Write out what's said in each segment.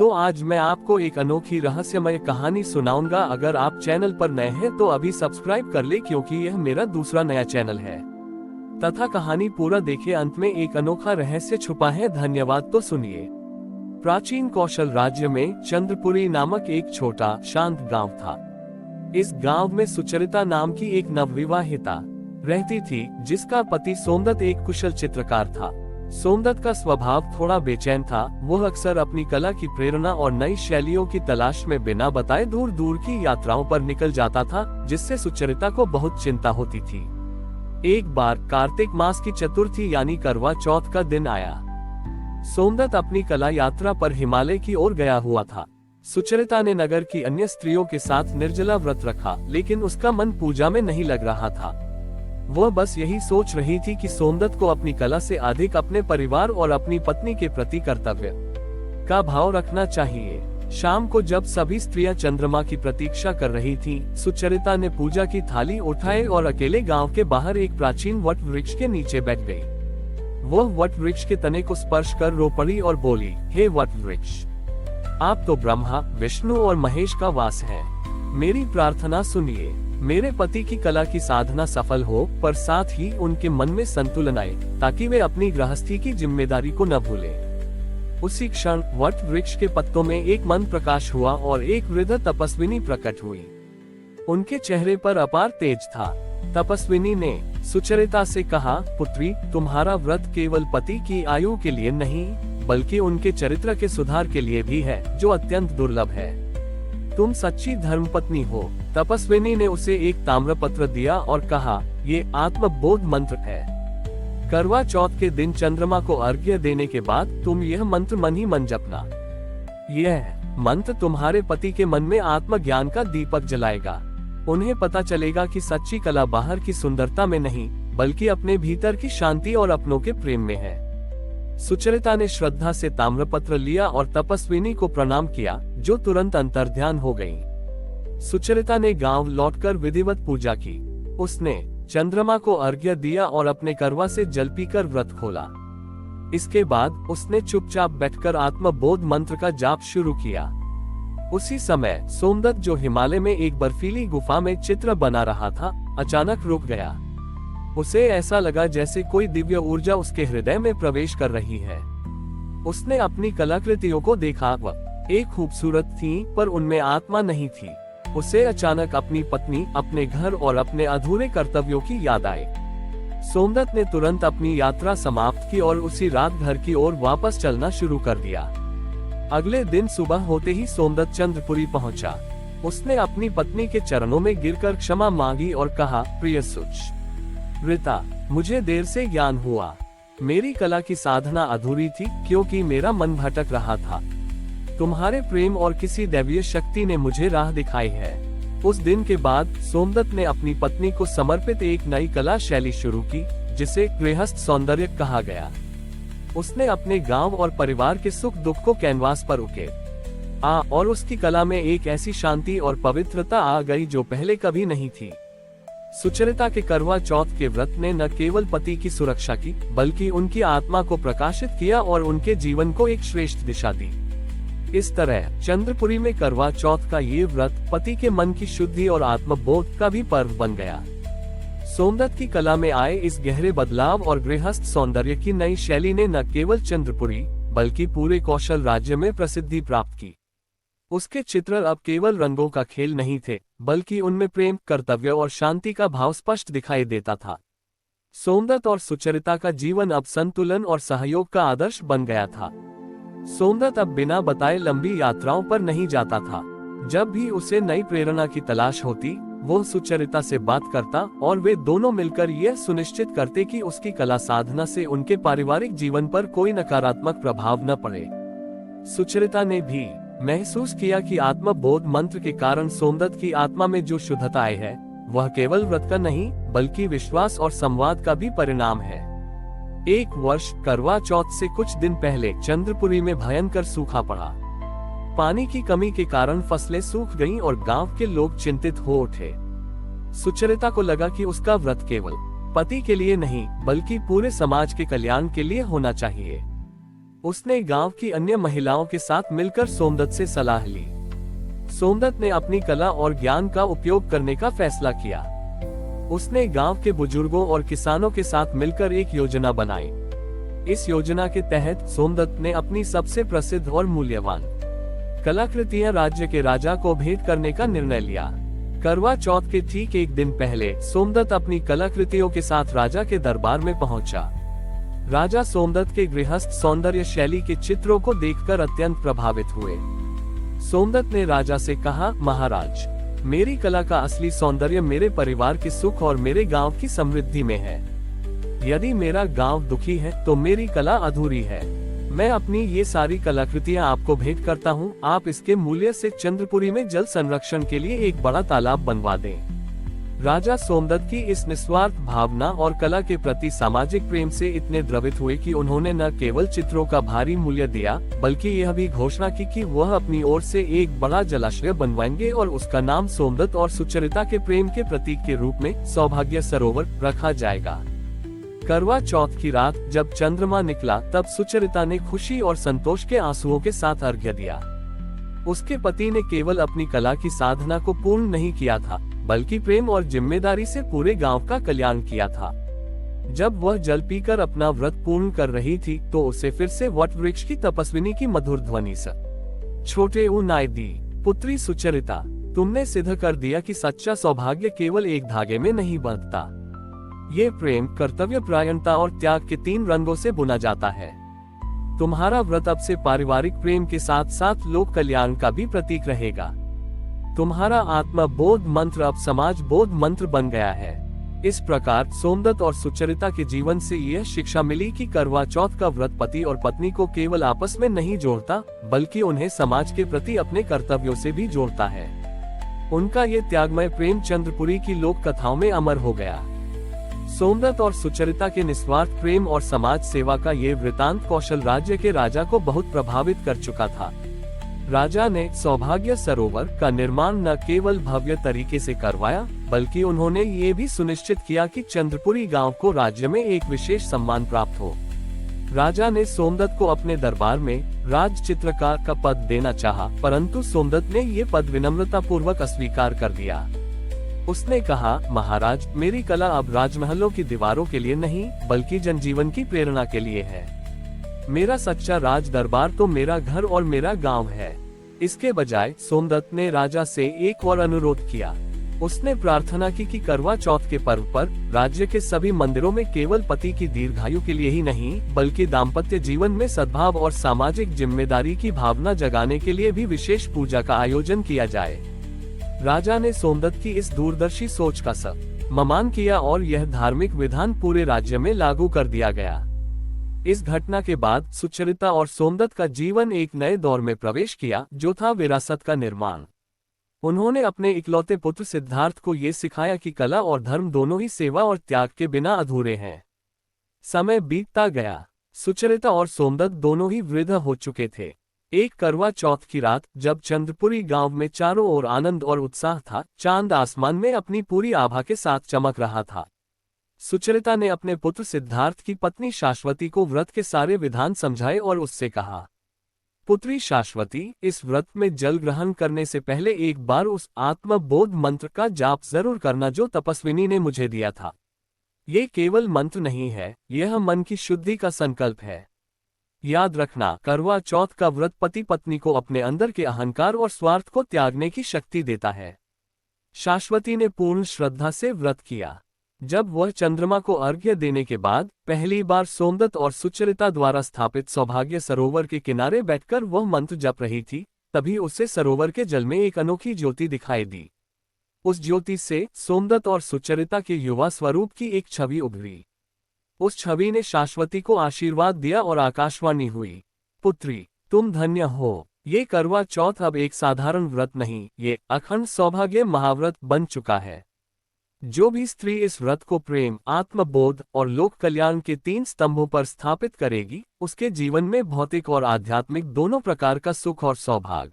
तो आज मैं आपको एक अनोखी रहस्यमय कहानी सुनाऊंगा। अगर आप चैनल पर नए हैं तो अभी सब्सक्राइब कर ले, क्योंकि यह मेरा दूसरा नया चैनल है। तथा कहानी पूरा देखे, अंत में एक अनोखा रहस्य छुपा है। धन्यवाद। तो सुनिए। प्राचीन कौशल राज्य में चंद्रपुरी नामक एक छोटा शांत गांव था। इस गांव में सुचरिता नाम की एक नवविवाहिता रहती थी, जिसका पति सोमदत्त एक कुशल चित्रकार था। सोमदत्त का स्वभाव थोड़ा बेचैन था। वह अक्सर अपनी कला की प्रेरणा और नई शैलियों की तलाश में बिना बताए दूर दूर की यात्राओं पर निकल जाता था, जिससे सुचरिता को बहुत चिंता होती थी। एक बार कार्तिक मास की चतुर्थी यानी करवा चौथ का दिन आया। सोमदत्त अपनी कला यात्रा पर हिमालय की ओर गया हुआ था। सुचरिता ने नगर की अन्य स्त्रियों के साथ निर्जला व्रत रखा, लेकिन उसका मन पूजा में नहीं लग रहा था। वह बस यही सोच रही थी कि सोमदत्त को अपनी कला से अधिक अपने परिवार और अपनी पत्नी के प्रति कर्तव्य का भाव रखना चाहिए। शाम को जब सभी स्त्रियां चंद्रमा की प्रतीक्षा कर रही थीं, सुचरिता ने पूजा की थाली उठाई और अकेले गांव के बाहर एक प्राचीन वट वृक्ष के नीचे बैठ गई। वह वट वृक्ष के तने को स्पर्श कर रो पड़ी और बोली, हे वट वृक्ष, आप तो ब्रह्मा, विष्णु और महेश का वास है। मेरी प्रार्थना सुनिए। मेरे पति की कला की साधना सफल हो, पर साथ ही उनके मन में संतुलन आए, ताकि वे अपनी गृहस्थी की जिम्मेदारी को न भूलें। उसी क्षण वट वृक्ष के पत्तों में एक मंत्र प्रकाश हुआ और एक वृद्ध तपस्विनी प्रकट हुई। उनके चेहरे पर अपार तेज था। तपस्विनी ने सुचरिता से कहा, पुत्री, तुम्हारा व्रत केवल पति की आयु के लिए नहीं, बल्कि उनके चरित्र के सुधार के लिए भी है, जो अत्यंत दुर्लभ है। तुम सच्ची धर्मपत्नी हो। तपस्विनी ने उसे एक ताम्रपत्र दिया और कहा, ये आत्मबोध मंत्र है। करवा चौथ के दिन चंद्रमा को अर्घ्य देने के बाद तुम यह मंत्र मन ही मन जपना। यह मंत्र तुम्हारे पति के मन में आत्मज्ञान का दीपक जलाएगा। उन्हें पता चलेगा कि सच्ची कला बाहर की सुंदरता में नहीं, बल्कि अपने भीतर की शांति और अपनों के प्रेम में है। सुचरिता ने श्रद्धा से ताम्रपत्र लिया और तपस्विनी को प्रणाम किया, जो तुरंत अंतर्ध्यान हो गई। सुचरिता ने गांव लौटकर विधिवत पूजा की। उसने चंद्रमा को अर्घ्य दिया और अपने करवा से जल पीकर व्रत खोला। इसके बाद उसने चुपचाप बैठकर आत्मबोध मंत्र का जाप शुरू किया। उसी समय सोमदत्त, जो हिमालय में एक बर्फीली गुफा में चित्र बना रहा था, अचानक रुक गया। उसे ऐसा लगा जैसे कोई दिव्य ऊर्जा उसके हृदय में प्रवेश कर रही है। उसने अपनी कलाकृतियों को देखा। वह एक खूबसूरत थी, पर उनमें आत्मा नहीं थी। उसे अचानक अपनी पत्नी, अपने घर और अपने अधूरे कर्तव्यों की याद आई। सोमदत्त ने तुरंत अपनी यात्रा समाप्त की और उसी रात घर की ओर वापस चलना शुरू कर दिया। अगले दिन सुबह होते ही सोमदत्त चंद्रपुरी पहुंचा। उसने अपनी पत्नी के चरणों में गिरकर क्षमा मांगी और कहा, प्रिय सुचरिता, मुझे देर से ज्ञान हुआ। मेरी कला की साधना अधूरी थी, क्योंकि मेरा मन भटक रहा था। तुम्हारे प्रेम और किसी दैवीय शक्ति ने मुझे राह दिखाई है। उस दिन के बाद सोमदत्त ने अपनी पत्नी को समर्पित एक नई कला शैली शुरू की, जिसे गृहस्थ सौंदर्य कहा गया। उसने अपने गांव और परिवार के सुख दुख को कैनवास पर उकेरा और उसकी कला में एक ऐसी शांति और पवित्रता आ गई जो पहले कभी नहीं थी। सुचरिता के करवा चौथ के व्रत ने न केवल पति की सुरक्षा की, बल्कि उनकी आत्मा को प्रकाशित किया और उनके जीवन को एक श्रेष्ठ दिशा दी। इस तरह चंद्रपुरी में करवा चौथ का ये व्रत पति के मन की शुद्धि और आत्मबोध का भी पर्व बन गया। सोमदत्त की कला में आए इस गहरे बदलाव और गृहस्थ सौंदर्य की नई शैली ने न केवल चंद्रपुरी, बल्कि पूरे कौशल राज्य में प्रसिद्धि प्राप्त की। उसके चित्र अब केवल रंगों का खेल नहीं थे, बल्कि उनमें प्रेम, कर्तव्य और शांति का भाव स्पष्ट दिखाई देता था। सोमदत्त और सुचरिता का जीवन अब संतुलन और सहयोग का आदर्श बन गया था। सोमदत्त अब बिना बताए लंबी यात्राओं पर नहीं जाता था। जब भी उसे नई प्रेरणा की तलाश होती, वो सुचरिता से बात करता और वे दोनों मिलकर यह सुनिश्चित करते कि उसकी कला साधना से उनके पारिवारिक जीवन पर कोई नकारात्मक प्रभाव न पड़े। सुचरिता ने भी महसूस किया कि आत्मबोध मंत्र के कारण सोमदत्त की आत्मा में जो शुद्धता आई है, वह केवल व्रत का नहीं, बल्कि विश्वास और संवाद का भी परिणाम है। एक वर्ष करवा चौथ से कुछ दिन पहले चंद्रपुरी में भयंकर सूखा पड़ा। पानी की कमी के कारण फसलें सूख गईं और गांव के लोग चिंतित हो उठे। सुचरिता को लगा कि उसका व्रत केवल पति के लिए नहीं, बल्कि पूरे समाज के कल्याण के लिए होना चाहिए। उसने गांव की अन्य महिलाओं के साथ मिलकर सोमदत्त से सलाह ली। सोमदत्त ने अपनी कला और ज्ञान का उपयोग करने का फैसला किया। उसने गांव के बुजुर्गों और किसानों के साथ मिलकर एक योजना बनाई। इस योजना के तहत सोमदत्त ने अपनी सबसे प्रसिद्ध और मूल्यवान कलाकृतियां राज्य के राजा को भेंट करने का निर्णय लिया। करवा चौथ के ठीक एक दिन पहले सोमदत्त अपनी कलाकृतियों के साथ राजा के दरबार में पहुंचा। राजा सोमदत्त के गृहस्थ सौंदर्य शैली के चित्रों को देखकर अत्यंत प्रभावित हुए। सोमदत्त ने राजा से कहा, महाराज, मेरी कला का असली सौंदर्य मेरे परिवार के सुख और मेरे गांव की समृद्धि में है। यदि मेरा गांव दुखी है तो मेरी कला अधूरी है। मैं अपनी ये सारी कलाकृतियां आपको भेंट करता हूं। आप इसके मूल्य से चंद्रपुरी में जल संरक्षण के लिए एक बड़ा तालाब बनवा दें। राजा सोमदत्त की इस निस्वार्थ भावना और कला के प्रति सामाजिक प्रेम से इतने द्रवित हुए कि उन्होंने न केवल चित्रों का भारी मूल्य दिया, बल्कि यह भी घोषणा की कि वह अपनी ओर से एक बड़ा जलाशय बनवाएंगे और उसका नाम सोमदत्त और सुचरिता के प्रेम के प्रतीक के रूप में सौभाग्य सरोवर रखा जाएगा। करवा चौथ की रात जब चंद्रमा निकला, तब सुचरिता ने खुशी और संतोष के आंसुओं के साथ अर्घ्य दिया। उसके पति ने केवल अपनी कला की साधना को पूर्ण नहीं किया था, बल्कि प्रेम और जिम्मेदारी से पूरे गांव का कल्याण किया था। जब वह जल पीकर अपना व्रत पूर्ण कर रही थी तो उसे फिर से वट वृक्ष की तपस्विनी की मधुर ध्वनि से छोटे उनाई दी, पुत्री सुचरिता, तुमने सिद्ध कर दिया कि सच्चा सौभाग्य केवल एक धागे में नहीं बंधता। ये प्रेम, कर्तव्य परायणता और त्याग के 3 रंगों से बुना जाता है। तुम्हारा व्रत अब से पारिवारिक प्रेम के साथ साथ लोक कल्याण का भी प्रतीक रहेगा। तुम्हारा आत्मा बोध मंत्र अब समाज बोध मंत्र बन गया है। इस प्रकार सोमदत्त और सुचरिता के जीवन से यह शिक्षा मिली कि करवा चौथ का व्रत पति और पत्नी को केवल आपस में नहीं जोड़ता, बल्कि उन्हें समाज के प्रति अपने कर्तव्यों से भी जोड़ता है। उनका ये त्यागमय प्रेम चंद्रपुरी की लोक कथाओं में अमर हो गया। सोमदत्त और सुचरिता के निस्वार्थ प्रेम और समाज सेवा का ये वृतांत कौशल राज्य के राजा को बहुत प्रभावित कर चुका था। राजा ने सौभाग्य सरोवर का निर्माण न केवल भव्य तरीके से करवाया, बल्कि उन्होंने ये भी सुनिश्चित किया कि चंद्रपुरी गांव को राज्य में एक विशेष सम्मान प्राप्त हो। राजा ने सोमदत्त को अपने दरबार में राज चित्रकार का पद देना चाहा, परंतु सोमदत्त ने ये पद विनम्रता पूर्वक अस्वीकार कर दिया। उसने कहा, महाराज, मेरी कला अब राजमहलों की दीवारों के लिए नहीं, बल्कि जनजीवन की प्रेरणा के लिए है। मेरा सच्चा राज दरबार तो मेरा घर और मेरा गांव है। इसके बजाय सोमदत्त ने राजा से एक और अनुरोध किया। उसने प्रार्थना की कि करवा चौथ के पर्व पर राज्य के सभी मंदिरों में केवल पति की दीर्घायु के लिए ही नहीं, बल्कि दाम्पत्य जीवन में सद्भाव और सामाजिक जिम्मेदारी की भावना जगाने के लिए भी विशेष पूजा का आयोजन किया जाए। राजा ने सोमदत्त की इस दूरदर्शी सोच का सम्मान किया और यह धार्मिक विधान पूरे राज्य में लागू कर दिया गया। इस घटना के बाद सुचरिता और सोमदत्त का जीवन एक नए दौर में प्रवेश किया, जो था विरासत का निर्माण। उन्होंने अपने इकलौते पुत्र सिद्धार्थ को ये सिखाया कि कला और धर्म दोनों ही सेवा और त्याग के बिना अधूरे हैं। समय बीतता गया। सुचरिता और सोमदत्त दोनों ही वृद्ध हो चुके थे। एक करवा चौथ की रात जब चंद्रपुरी गांव में चारों ओर आनंद और उत्साह था, चांद आसमान में अपनी पूरी आभा के साथ चमक रहा था। सुचरिता ने अपने पुत्र सिद्धार्थ की पत्नी शाश्वती को व्रत के सारे विधान समझाए और उससे कहा, पुत्री शाश्वती, इस व्रत में जल ग्रहण करने से पहले एक बार उस आत्मबोध मंत्र का जाप जरूर करना जो तपस्विनी ने मुझे दिया था। ये केवल मंत्र नहीं है, यह मन की शुद्धि का संकल्प है। याद रखना, करवा चौथ का व्रत पति पत्नी को अपने अंदर के अहंकार और स्वार्थ को त्यागने की शक्ति देता है। शाश्वती ने पूर्ण श्रद्धा से व्रत किया। जब वह चंद्रमा को अर्घ्य देने के बाद पहली बार सोमदत्त और सुचरिता द्वारा स्थापित सौभाग्य सरोवर के किनारे बैठकर वह मंत्र जप रही थी, तभी उसे सरोवर के जल में एक अनोखी ज्योति दिखाई दी। उस ज्योति से सोमदत्त और सुचरिता के युवा स्वरूप की एक छवि उभरी। उस छवि ने शाश्वती को आशीर्वाद दिया और आकाशवाणी हुई, पुत्री, तुम धन्य हो। ये करवा चौथ अब एक साधारण व्रत नहीं, ये अखंड सौभाग्य महाव्रत बन चुका है। जो भी स्त्री इस व्रत को प्रेम, आत्मबोध और लोक कल्याण के 3 स्तंभों पर स्थापित करेगी, उसके जीवन में भौतिक और आध्यात्मिक दोनों प्रकार का सुख और सौभाग्य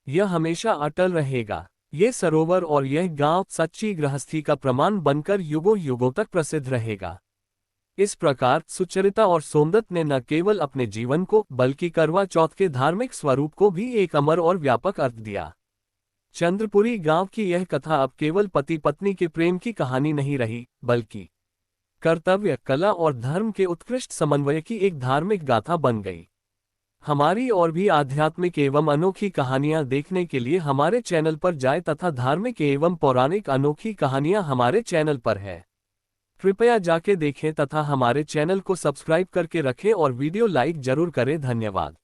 यह हमेशा अटल रहेगा। ये सरोवर और यह गांव सच्ची गृहस्थी का प्रमाण बनकर युगों युगों तक प्रसिद्ध रहेगा। इस प्रकार सुचरिता और सोमदत्त ने न केवल अपने जीवन को बल्कि करवा चौथ के धार्मिक स्वरूप को भी एक अमर और व्यापक अर्थ दिया। चंद्रपुरी गांव की यह कथा अब केवल पति पत्नी के प्रेम की कहानी नहीं रही, बल्कि कर्तव्य, कला और धर्म के उत्कृष्ट समन्वय की एक धार्मिक गाथा बन गई। हमारी और भी आध्यात्मिक एवं अनोखी कहानियां देखने के लिए हमारे चैनल पर जाएं तथा धार्मिक एवं पौराणिक अनोखी कहानियां हमारे चैनल पर है। कृपया जाके देखें तथा हमारे चैनल को सब्सक्राइब करके रखें और वीडियो लाइक जरूर करें। धन्यवाद।